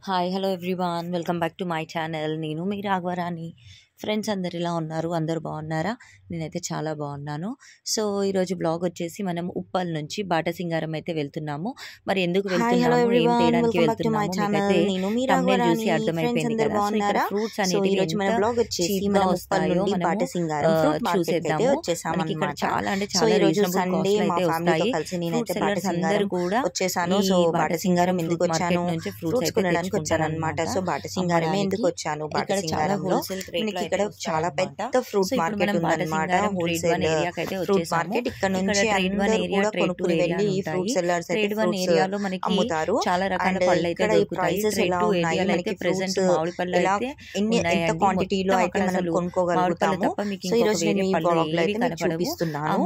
Hi hello everyone welcome back to my channel. నేను మీ Raghavarani. Friends అందరు ఇలా ఉన్నారు? అందరు బాగున్నారా? నేనైతే చాలా బాగున్నాను. సో ఈరోజు బ్లాగ్ వచ్చేసి మనం ఉప్పల్ నుంచి బాటసింగారం అయితే వెళ్తున్నాము. మరి ఎందుకు వెళ్తున్నాము, ఏం తేయడానికి వెళ్తున్నాము మీకైతే thumbnail చూసి అర్థమైపోయింది కదా. సో ఇక్కడ ఫ్రూట్స్ అనేది చీప్గా వస్తాయో మనము చూసేద్దాము. మనకి ఇక్కడ చాలా అంటే చాలా రీజనబుల్ కాస్ట్ అయితే వస్తాయి. ఫ్రూట్ సెల్లర్స్ అందరూ కూడా వచ్చేసాను. సో బాటసింగారం ఎందుకు వచ్చాను, నుంచి ఫ్రూట్స్ కొనడానికి వచ్చాను అనమాట. సో బాటసింగారమే ఎందుకు వచ్చాను, బాటసింగారంలో మనకి ఇక్కడ చాలా పెద్ద ఫ్రూట్ మార్కెట్ ఉందన్నమాట. Wholesale fruit market. ఇక్కడ నుంచి అందరూ కూడా కొనుక్కుని వెళ్ళి ఫ్రూట్ సెల్లర్స్ అయితే ఫ్రూట్స్ అమ్ముతారు. చాలా రకాల పళ్ళు అయితే దొరుకుతాయి. ప్రైసెస్ ఎలా ఉన్నాయి, మనకి ప్రెజెంట్ మామిడి పళ్ళు ఎన్ని ఎంత క్వాంటిటీలో అయితే మనం కొనుక్కోగలుగుతాము. సో ఈ రోజు నేను ఈ బ్లాగ్ లో అయితే మీకు చూపిస్తున్నాను.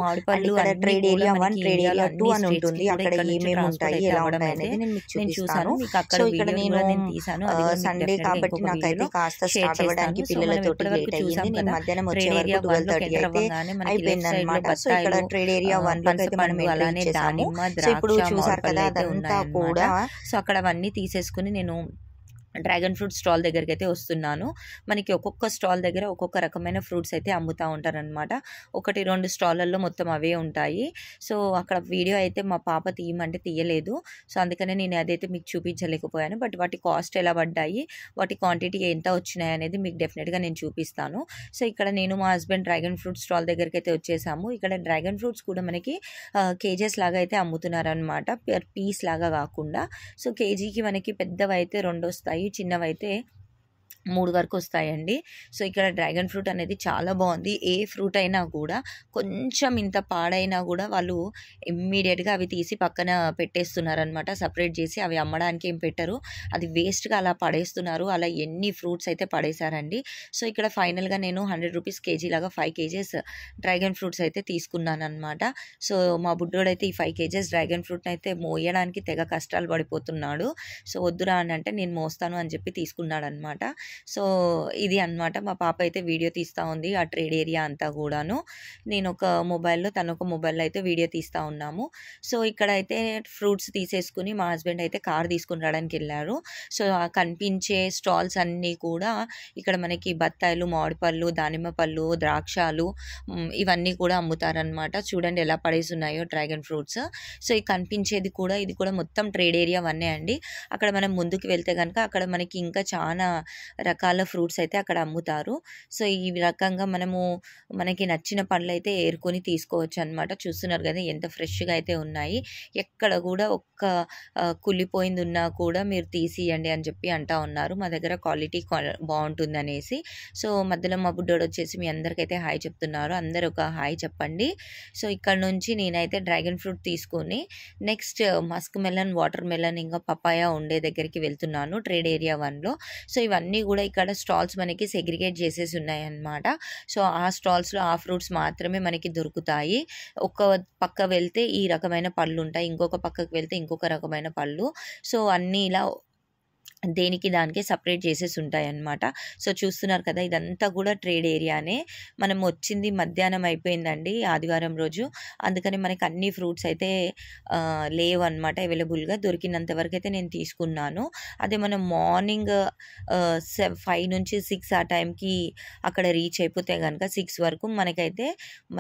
ఇక్కడ ట్రేడ్ ఏరియా 1, ట్రేడ్ ఏరియా 2 అని ఉంటుంది. అక్కడ ఏమేమి ఉంటాయి, ఎలా ఉంటాయి అనేది నేను మీకు చూపిస్తాను. సో ఇక్కడ నేను సండే కాబట్టి నాకైతే కాస్త స్టార్ట్ అవ్వడానికి పిల్లలతో లేట్ అయ్యింది. నేను మధ్యాహ్నం వచ్చే వరకు 12:30 అయితే అయిపోయింది అనమాట. సో ఇక్కడ ట్రేడ్ ఏరియా 1 లోకి అయితే మనం ఎంట్రీ చేసాము. సో ఇప్పుడు చూసారు కదా, అదంతా కూడా. సో అక్కడ అవన్నీ తీసేసుకుని నేను డ్రాగన్ ఫ్రూట్ స్టాల్ దగ్గరికి అయితే వస్తున్నాను. మనకి ఒక్కొక్క స్టాల్ దగ్గర ఒక్కొక్క రకమైన ఫ్రూట్స్ అయితే అమ్ముతూ ఉంటారనమాట. 1-2 స్టాళ్ళల్లో మొత్తం అవే ఉంటాయి. సో అక్కడ వీడియో అయితే మా పాప తీయమంటే తీయలేదు. సో అందుకనే నేను అదైతే మీకు చూపించలేకపోయాను. బట్ వాటి కాస్ట్ ఎలా పడ్డాయి, వాటి క్వాంటిటీ ఎంత వచ్చినాయి అనేది మీకు డెఫినెట్గా నేను చూపిస్తాను. సో ఇక్కడ నేను మా హస్బెండ్ డ్రాగన్ ఫ్రూట్ స్టాల్ దగ్గరికి అయితే వచ్చేసాము. ఇక్కడ డ్రాగన్ ఫ్రూట్స్ కూడా మనకి కేజెస్ లాగా అయితే అమ్ముతున్నారనమాట, పీస్ లాగా కాకుండా. సో కేజీకి మనకి పెద్దవి అయితే 2 వస్తాయి, చిన్నవైతే 3 వరకు వస్తాయండి. సో ఇక్కడ డ్రాగన్ ఫ్రూట్ అనేది చాలా బాగుంది. ఏ ఫ్రూట్ అయినా కూడా కొంచెం ఇంత పాడైనా కూడా వాళ్ళు ఇమ్మీడియట్గా అవి తీసి పక్కన పెట్టేస్తున్నారనమాట, సపరేట్ చేసి. అవి అమ్మడానికి ఏం పెట్టరు, అది వేస్ట్గా అలా పడేస్తున్నారు. అలా ఎన్ని ఫ్రూట్స్ అయితే పడేశారండి. సో ఇక్కడ ఫైనల్గా నేను 100 రూపీస్ కేజీ లాగా 5 కేజెస్ డ్రాగన్ ఫ్రూట్స్ అయితే తీసుకున్నాను అనమాట. సో మా బుడ్డోడైతే ఈ 5 కేజెస్ డ్రాగన్ ఫ్రూట్ని అయితే మోయడానికి తెగ కష్టాలు పడిపోతున్నాడు. సో వద్దురా అని అంటే నేను మోస్తాను అని చెప్పి తీసుకున్నాడు అనమాట. సో ఇది అన్నమాట. మా పాప అయితే వీడియో తీస్తూ ఉంది ఆ ట్రేడ్ ఏరియా అంతా కూడాను. నేను ఒక మొబైల్లో, తను ఒక మొబైల్లో అయితే వీడియో తీస్తూ ఉన్నాము. సో ఇక్కడైతే ఫ్రూట్స్ తీసేసుకుని మా హస్బెండ్ అయితే కార్ తీసుకుని రావడానికి వెళ్ళారు. సో కనిపించే స్టాల్స్ అన్నీ కూడా ఇక్కడ మనకి బత్తాయిలు, మామిడి పళ్ళు, దానిమ్మ పళ్ళు, ద్రాక్షాలు ఇవన్నీ కూడా అమ్ముతారనమాట. చూడండి ఎలా పడేసి ఉన్నాయో డ్రాగన్ ఫ్రూట్స్. సో ఈ కనిపించేది కూడా, ఇది కూడా మొత్తం ట్రేడ్ ఏరియా 1 అండి. అక్కడ మనం ముందుకు వెళ్తే కనుక అక్కడ మనకి ఇంకా చాలా రకాల ఫ్రూట్స్ అయితే అక్కడ అమ్ముతారు. సో ఈ రకంగా మనకి నచ్చిన పండ్లు అయితే ఏరుకొని తీసుకోవచ్చు అనమాట. చూస్తున్నారు కదా ఎంత ఫ్రెష్గా అయితే ఉన్నాయి. ఎక్కడ కూడా ఒక్క కుళ్ళిపోయింది ఉన్నా కూడా మీరు తీసియండి అని చెప్పి అంటా ఉన్నారు. మా దగ్గర క్వాలిటీ బాగుంటుంది అనేసి. సో మధ్యలో మా బుడ్డోడు వచ్చేసి మీ అందరికైతే హాయ్ చెప్తున్నారు. అందరు ఒక హాయ్ చెప్పండి. సో ఇక్కడ నుంచి నేనైతే డ్రాగన్ ఫ్రూట్ తీసుకొని next Musk melon, water melon, ఇంకా పపాయ ఉండే దగ్గరికి వెళ్తున్నాను ట్రేడ్ ఏరియా 1లో. సో ఇవన్నీ కూడా ఇక్కడ స్టాల్స్ మనకి సెగ్రిగేట్ చేసేసి ఉన్నాయన్నమాట. సో ఆ స్టాల్స్లో ఆ ఫ్రూట్స్ మాత్రమే మనకి దొరుకుతాయి. ఒక పక్క వెళ్తే ఈ రకమైన పళ్ళు ఉంటాయి, ఇంకొక పక్కకు వెళ్తే ఇంకొక రకమైన పళ్ళు. సో అన్నీ ఇలా దేనికి దానికే సపరేట్ చేసేసి ఉంటాయి అన్నమాట. సో చూస్తున్నారు కదా, ఇదంతా కూడా ట్రేడ్ ఏరియానే. మనం వచ్చింది మధ్యాహ్నం అయిపోయిందండి ఆదివారం రోజు. అందుకని మనకి అన్ని ఫ్రూట్స్ అయితే లేవు అనమాట అవైలబుల్గా. దొరికినంత వరకు అయితే నేను తీసుకున్నాను. అదే మనం మార్నింగ్ 5 నుంచి 6 ఆ టైంకి అక్కడ రీచ్ అయిపోతే కనుక 6 వరకు మనకైతే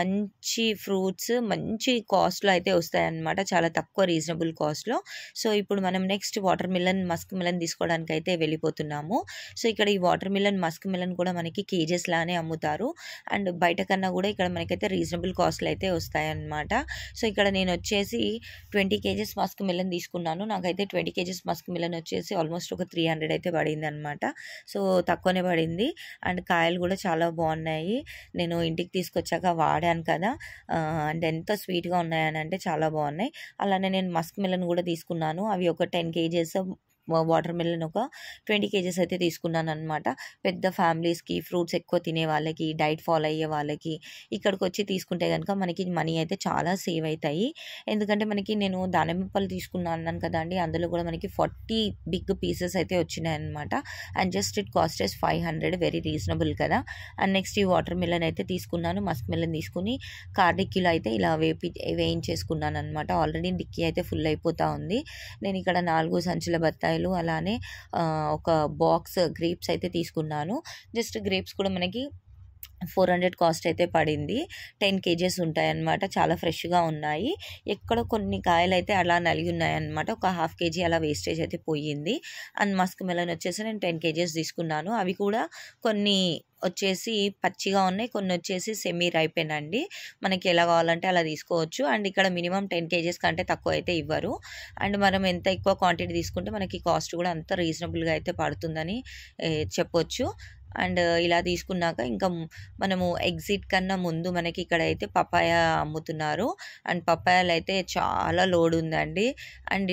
మంచి ఫ్రూట్స్ మంచి కాస్ట్లో అయితే వస్తాయన్నమాట, చాలా తక్కువ రీజనబుల్ కాస్ట్లో. సో ఇప్పుడు మనం next water melon, Musk melon తీసుకోవడానికి అయితే వెళ్ళిపోతున్నాము. సో ఇక్కడ ఈ వాటర్ మిలన్, మస్క్ మిలన్ కూడా మనకి కేజెస్ లానే అమ్ముతారు. అండ్ బయట కన్నా కూడా ఇక్కడ మనకైతే రీజనబుల్ కాస్ట్లు అయితే వస్తాయన్నమాట. సో ఇక్కడ నేను వచ్చేసి 20 కేజెస్ మస్క్ మిలన్ తీసుకున్నాను. నాకైతే 20 కేజెస్ మస్క్ మిలన్ వచ్చేసి ఆల్మోస్ట్ ఒక 300 అయితే పడింది అనమాట. సో తక్కువనే పడింది. అండ్ కాయలు కూడా చాలా బాగున్నాయి. నేను ఇంటికి తీసుకొచ్చాక వాడాను కదా, అండ్ ఎంత స్వీట్గా ఉన్నాయని అంటే చాలా బాగున్నాయి. అలానే నేను మస్క్ మిలన్ కూడా తీసుకున్నాను. అవి ఒక 10 కేజెస్, వాటర్ మిలన్ ఒక 20 కేజెస్ అయితే తీసుకున్నాను అనమాట. పెద్ద ఫ్యామిలీస్కి, ఫ్రూట్స్ ఎక్కువ తినే వాళ్ళకి, డైట్ ఫాలో అయ్యే వాళ్ళకి ఇక్కడికి వచ్చి తీసుకుంటే కనుక మనకి మనీ అయితే చాలా సేవ్ అవుతాయి. ఎందుకంటే మనకి నేను దానిమ్మ పళ్ళు తీసుకున్నాను అన్నాను కదా అండి, అందులో కూడా మనకి 40 బిగ్ పీసెస్ అయితే వచ్చినాయి అనమాట. And just it cost 500, very reasonable కదా. అండ్ నెక్స్ట్ ఈ వాటర్ మిలన్ అయితే తీసుకున్నాను. మస్క్ మిలన్ తీసుకుని కార్ డిక్కీలో అయితే ఇలా వేయించేసుకున్నాను అనమాట. ఆల్రెడీ డిక్కీ అయితే ఫుల్ అయిపోతూ ఉంది. నేను ఇక్కడ 4 సంచుల బత్తాయి జామకాయలు, అలానే ఒక బాక్స్ గ్రేప్స్ అయితే తీసుకున్నాను. జస్ట్ గ్రేప్స్ కూడా మనకి 400 కాస్ట్ అయితే పడింది. 10 కేజెస్ ఉంటాయన్నమాట. చాలా ఫ్రెష్గా ఉన్నాయి. ఎక్కడ కొన్ని కాయలు అయితే అలా నలిగి ఉన్నాయన్నమాట. ఒక 1/2 కేజీ అలా వేస్టేజ్ అయితే పోయింది. అండ్ మస్క్ మెలన్ వచ్చేసి నేను 10 కేజెస్ తీసుకున్నాను. అవి కూడా కొన్ని వచ్చేసి పచ్చిగా ఉన్నాయి, కొన్ని వచ్చేసి సెమీ రైపెనండి. మనకి ఎలా కావాలంటే అలా తీసుకోవచ్చు. అండ్ ఇక్కడ మినిమం 10 కేజెస్ కంటే తక్కువ అయితే ఇవ్వరు. అండ్ మనం ఎంత ఎక్కువ క్వాంటిటీ తీసుకుంటే మనకి కాస్ట్ కూడా అంత రీజనబుల్గా అయితే పడుతుందని చెప్పొచ్చు. అండ్ ఇలా తీసుకున్నాక ఇంకా మనము ఎగ్జిట్ కన్నా ముందు మనకి ఇక్కడైతే పపాయ అమ్ముతున్నారు. అండ్ పపాయాలు అయితే చాలా లోడ్ ఉందండి. And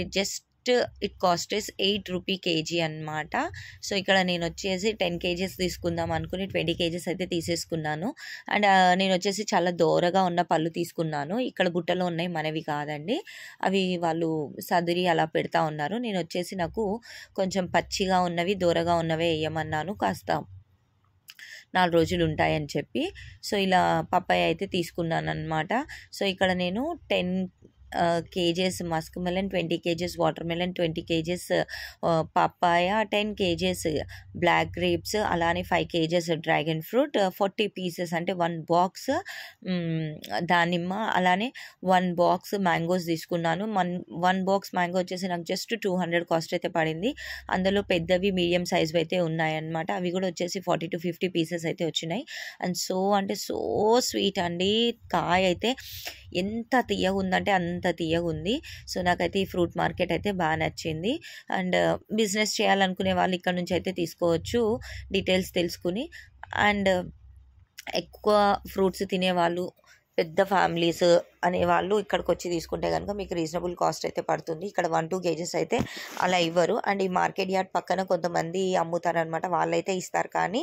it cost is 8 rupee KG అనమాట. సో ఇక్కడ నేను వచ్చేసి 10 కేజెస్ తీసుకుందాం అనుకుని 20 కేజెస్ అయితే తీసేసుకున్నాను. అండ్ నేను వచ్చేసి చాలా దూరగా ఉన్న పళ్ళు తీసుకున్నాను. ఇక్కడ బుట్టలో ఉన్నాయి, మనవి కాదండి. అవి వాళ్ళు సదిరి అలా పెడతా ఉన్నారు. నేను వచ్చేసి నాకు కొంచెం పచ్చిగా ఉన్నవి, దూరగా ఉన్నవే వేయమన్నాను, కాస్త 4 రోజులు ఉంటాయని చెప్పి. సో ఇలా పపాయ అయితే తీసుకున్నాను అనమాట. సో ఇక్కడ నేను 10 kgs musk melon, 20 kgs water melon, 20 kgs papaya, 10 kgs black grapes, అలానే 5 కేజెస్ డ్రాగన్ ఫ్రూట్, 40 పీసెస్ అంటే 1 బాక్స్ దానిమ్మ, అలానే 1 బాక్స్ మ్యాంగోస్ తీసుకున్నాను. 1 బాక్స్ మ్యాంగో వచ్చేసి నాకు జస్ట్ 200 కాస్ట్ అయితే పడింది. అందులో పెద్దవి మీడియం సైజ్వి అయితే ఉన్నాయన్నమాట. అవి కూడా వచ్చేసి 40 to 50 పీసెస్ అయితే వచ్చినాయి. అండ్ సో స్వీట్ అండి. కాయ అయితే ఎంత తీయగా ఉందంటే అంత తీయగా ఉంది. సో నాకైతే ఈ ఫ్రూట్ మార్కెట్ అయితే బాగా నచ్చింది. అండ్ బిజినెస్ చేయాలనుకునే వాళ్ళు ఇక్కడ నుంచి అయితే తీసుకోవచ్చు, డీటెయిల్స్ తెలుసుకుని. అండ్ ఎక్కువ ఫ్రూట్స్ తినేవాళ్ళు, పెద్ద ఫ్యామిలీస్ అనేవాళ్ళు ఇక్కడికి వచ్చి తీసుకుంటే కనుక మీకు రీజనబుల్ కాస్ట్ అయితే పడుతుంది. ఇక్కడ 1-2 కేజెస్ అయితే అలా ఇవ్వరు. అండ్ ఈ మార్కెట్ యార్డ్ పక్కన కొంతమంది అమ్ముతారనమాట, వాళ్ళైతే ఇస్తారు. కానీ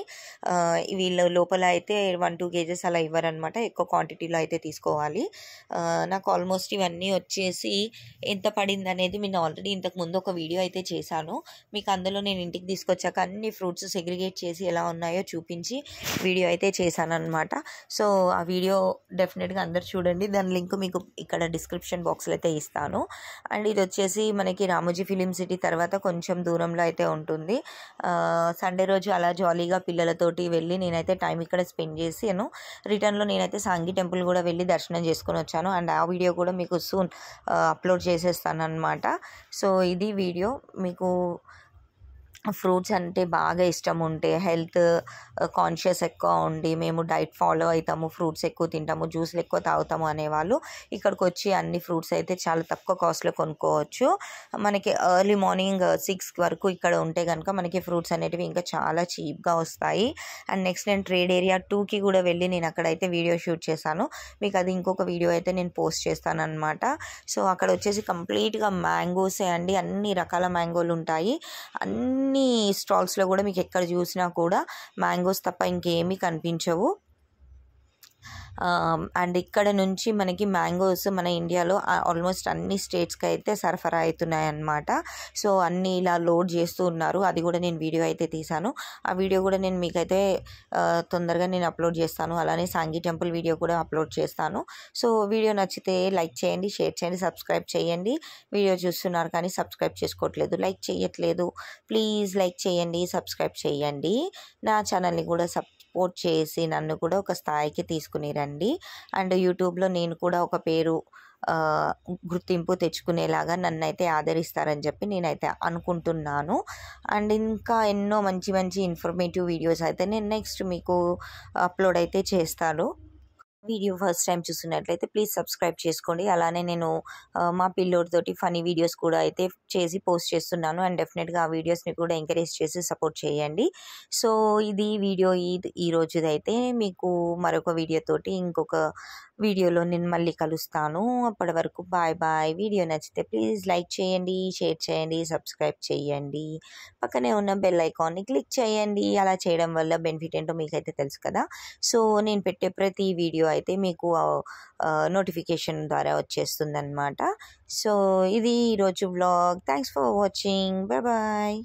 వీళ్ళు లోపల అయితే 1-2 కేజెస్ అలా ఇవ్వరనమాట. ఎక్కువ క్వాంటిటీలో అయితే తీసుకోవాలి. నాకు ఆల్మోస్ట్ ఇవన్నీ వచ్చేసి ఎంత పడింది అనేది నేను ఆల్రెడీ ఇంతకుముందు ఒక వీడియో అయితే చేశాను. మీకు అందులో నేను ఇంటికి తీసుకొచ్చాక అన్ని ఫ్రూట్స్ సెగ్రిగేట్ చేసి ఎలా ఉన్నాయో చూపించి వీడియో అయితే చేశాను అనమాట. సో ఆ వీడియో డెఫినెట్గా అందరు చూడండి. దాని లింక్ మీకు ఇక్కడ డిస్క్రిప్షన్ బాక్స్లో అయితే ఇస్తాను. అండ్ ఇది వచ్చేసి మనకి రామోజీ ఫిలిం సిటీ తర్వాత కొంచెం దూరంలో అయితే ఉంటుంది. సండే రోజు అలా జాలీగా పిల్లలతోటి వెళ్ళి నేనైతే టైం ఇక్కడ స్పెండ్ చేసాను. రిటర్న్లో నేనైతే సాంగి టెంపుల్ కూడా వెళ్ళి దర్శనం చేసుకొని వచ్చాను. అండ్ ఆ వీడియో కూడా మీకు సూన్ అప్లోడ్ చేసేస్తాను అనమాట. సో ఇది వీడియో. మీకు ఫ్రూట్స్ అంటే బాగా ఇష్టం ఉంటే, హెల్త్ కాన్షియస్ ఎక్కువ ఉండి మేము డైట్ ఫాలో అవుతాము, ఫ్రూట్స్ ఎక్కువ తింటాము, జ్యూస్లు ఎక్కువ తాగుతాము అనేవాళ్ళు ఇక్కడికి వచ్చి అన్ని ఫ్రూట్స్ అయితే చాలా తక్కువ కాస్ట్లో కొనుక్కోవచ్చు. మనకి ఎర్లీ మార్నింగ్ 6 వరకు ఇక్కడ ఉంటే కనుక మనకి ఫ్రూట్స్ అనేటివి ఇంకా చాలా చీప్గా వస్తాయి. అండ్ నెక్స్ట్ నేను ట్రేడ్ ఏరియా 2కి కూడా వెళ్ళి నేను అక్కడైతే వీడియో షూట్ చేశాను. మీకు అది ఇంకొక వీడియో అయితే నేను పోస్ట్ చేస్తాను అనమాట. సో అక్కడ వచ్చేసి కంప్లీట్గా మ్యాంగోసే అండి. అన్ని రకాల మ్యాంగోలు ఉంటాయి. అన్ని స్టాల్స్లో కూడా మీకు ఎక్కడ చూసినా కూడా మ్యాంగోస్ తప్ప ఇంకేమీ కనిపించవు. అండ్ ఇక్కడ నుంచి మనకి మ్యాంగోస్ మన ఇండియాలో ఆల్మోస్ట్ అన్ని స్టేట్స్కి అయితే సరఫరా అవుతున్నాయి అన్నమాట. సో అన్నీ ఇలా లోడ్ చేస్తూ ఉన్నారు. అది కూడా నేను వీడియో అయితే తీశాను. ఆ వీడియో కూడా నేను మీకైతే తొందరగా నేను అప్లోడ్ చేస్తాను. అలానే సాంగి టెంపుల్ వీడియో కూడా అప్లోడ్ చేస్తాను. సో వీడియో నచ్చితే లైక్ చేయండి, షేర్ చేయండి, సబ్స్క్రైబ్ చేయండి. వీడియో చూస్తున్నారు కానీ సబ్స్క్రైబ్ చేసుకోవట్లేదు, లైక్ చేయట్లేదు. ప్లీజ్ లైక్ చేయండి, సబ్స్క్రైబ్ చేయండి. నా ఛానల్ని కూడా సపోర్ట్ చేసి నన్ను కూడా ఒక స్థాయికి తీసుకుని రండి. అండ్ యూట్యూబ్లో నేను కూడా ఒక పేరు గుర్తింపు తెచ్చుకునేలాగా నన్ను అయితే ఆదరిస్తారని చెప్పి నేనైతే అనుకుంటున్నాను. అండ్ ఇంకా ఎన్నో మంచి మంచి ఇన్ఫర్మేటివ్ వీడియోస్ అయితే నేను నెక్స్ట్ మీకు అప్లోడ్ అయితే చేస్తాను. వీడియో ఫస్ట్ టైం చూస్తున్నట్లయితే ప్లీజ్ సబ్స్క్రైబ్ చేసుకోండి. అలానే నేను మా పిల్లోడితోటి ఫనీ వీడియోస్ కూడా అయితే చేసి పోస్ట్ చేస్తున్నాను. అండ్ డెఫినెట్గా ఆ వీడియోస్ని కూడా ఎంకరేజ్ చేసి సపోర్ట్ చేయండి. సో ఇది వీడియో ఈ రోజుదైతే. మీకు మరొక వీడియోతోటి ఇంకొక వీడియోలో నేను మళ్ళీ కలుస్తాను. అప్పటి వరకు బాయ్ బాయ్. వీడియో నచ్చితే ప్లీజ్ లైక్ చేయండి, షేర్ చేయండి, సబ్స్క్రైబ్ చేయండి. పక్కనే ఉన్న బెల్ ఐకాన్ని క్లిక్ చేయండి. అలా చేయడం వల్ల బెనిఫిట్ ఏంటో మీకైతే తెలుసు కదా. సో నేను పెట్టే ప్రతి వీడియో అయితే మీకు నోటిఫికేషన్ ద్వారా వచ్చేస్తుంది అన్నమాట. సో ఇది ఈరోజు vlog. Thanks for watching. Bye bye.